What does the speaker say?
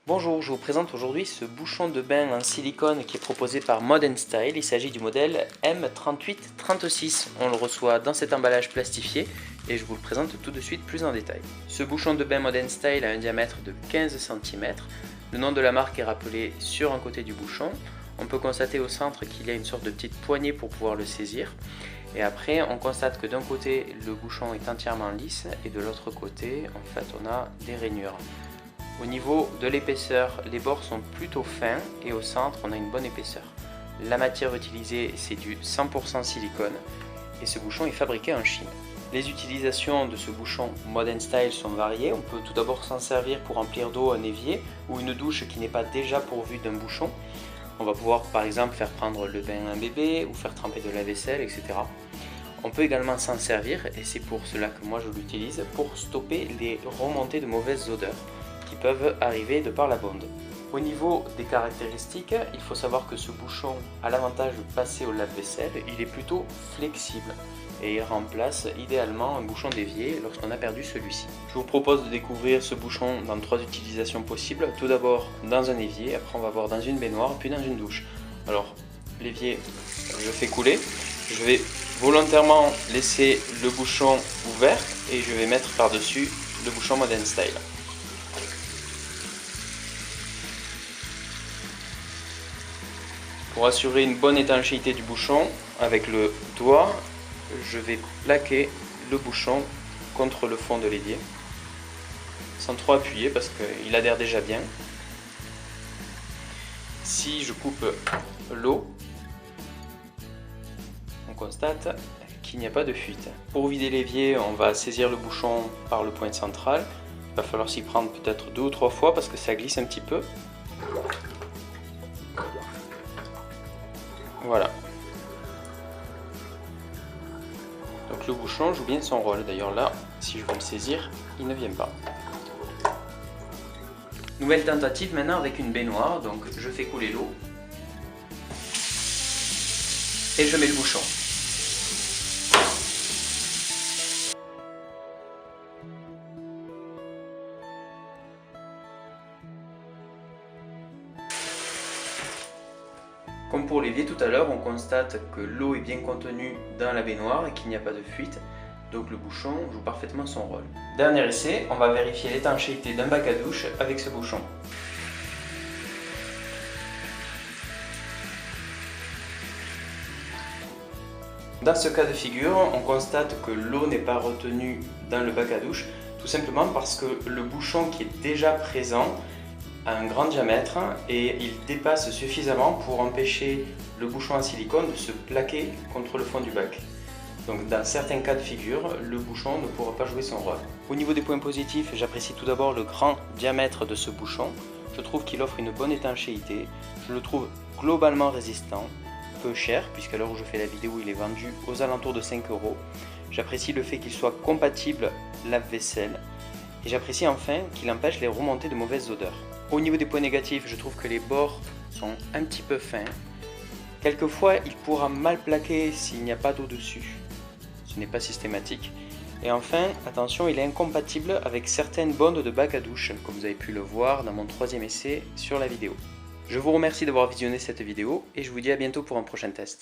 Bonjour, je vous présente aujourd'hui ce bouchon de bain en silicone qui est proposé par Mod & Style. Il s'agit du modèle M3836. On le reçoit dans cet emballage plastifié et je vous le présente tout de suite plus en détail. Ce bouchon de bain Mod & Style a un diamètre de 15 cm. Le nom de la marque est rappelé sur un côté du bouchon. On peut constater au centre qu'il y a une sorte de petite poignée pour pouvoir le saisir. Et après, on constate que d'un côté, le bouchon est entièrement lisse et de l'autre côté, en fait, on a des rainures. Au niveau de l'épaisseur, les bords sont plutôt fins et au centre, on a une bonne épaisseur. La matière utilisée, c'est du 100% silicone et ce bouchon est fabriqué en Chine. Les utilisations de ce bouchon Mod & Style sont variées. On peut tout d'abord s'en servir pour remplir d'eau un évier ou une douche qui n'est pas déjà pourvue d'un bouchon. On va pouvoir par exemple faire prendre le bain à un bébé ou faire tremper de la vaisselle, etc. On peut également s'en servir, et c'est pour cela que moi je l'utilise, pour stopper les remontées de mauvaises odeurs qui peuvent arriver de par la bonde. Au niveau des caractéristiques, il faut savoir que ce bouchon a l'avantage de passer au lave-vaisselle. Il est plutôt flexible et il remplace idéalement un bouchon d'évier lorsqu'on a perdu celui-ci. Je vous propose de découvrir ce bouchon dans 3 utilisations possibles. Tout d'abord dans un évier, après on va voir dans une baignoire, puis dans une douche. Alors l'évier, je fais couler. Je vais volontairement laisser le bouchon ouvert et je vais mettre par-dessus le bouchon Mod & Style. Pour assurer une bonne étanchéité du bouchon, avec le doigt, je vais plaquer le bouchon contre le fond de l'évier, sans trop appuyer parce qu'il adhère déjà bien. Si je coupe l'eau, on constate qu'il n'y a pas de fuite. Pour vider l'évier, on va saisir le bouchon par le point central. Il va falloir s'y prendre peut-être 2 ou 3 fois parce que ça glisse un petit peu. Voilà. Donc le bouchon joue bien son rôle. D'ailleurs là, si je veux le saisir, il ne vient pas. Nouvelle tentative maintenant avec une baignoire. Donc je fais couler l'eau. Et je mets le bouchon. Comme pour l'évier tout à l'heure, on constate que l'eau est bien contenue dans la baignoire et qu'il n'y a pas de fuite, donc le bouchon joue parfaitement son rôle. Dernier essai, on va vérifier l'étanchéité d'un bac à douche avec ce bouchon. Dans ce cas de figure, on constate que l'eau n'est pas retenue dans le bac à douche, tout simplement parce que le bouchon qui est déjà présent a un grand diamètre et il dépasse suffisamment pour empêcher le bouchon en silicone de se plaquer contre le fond du bac. Donc dans certains cas de figure, le bouchon ne pourra pas jouer son rôle. Au niveau des points positifs, j'apprécie tout d'abord le grand diamètre de ce bouchon. Je trouve qu'il offre une bonne étanchéité, je le trouve globalement résistant, peu cher puisqu'à l'heure où je fais la vidéo il est vendu aux alentours de 5 €. J'apprécie le fait qu'il soit compatible lave-vaisselle et j'apprécie enfin qu'il empêche les remontées de mauvaises odeurs. Au niveau des points négatifs, je trouve que les bords sont un petit peu fins. Quelquefois, il pourra mal plaquer s'il n'y a pas d'eau dessus. Ce n'est pas systématique. Et enfin, attention, il est incompatible avec certaines bondes de bac à douche, comme vous avez pu le voir dans mon 3e essai sur la vidéo. Je vous remercie d'avoir visionné cette vidéo et je vous dis à bientôt pour un prochain test.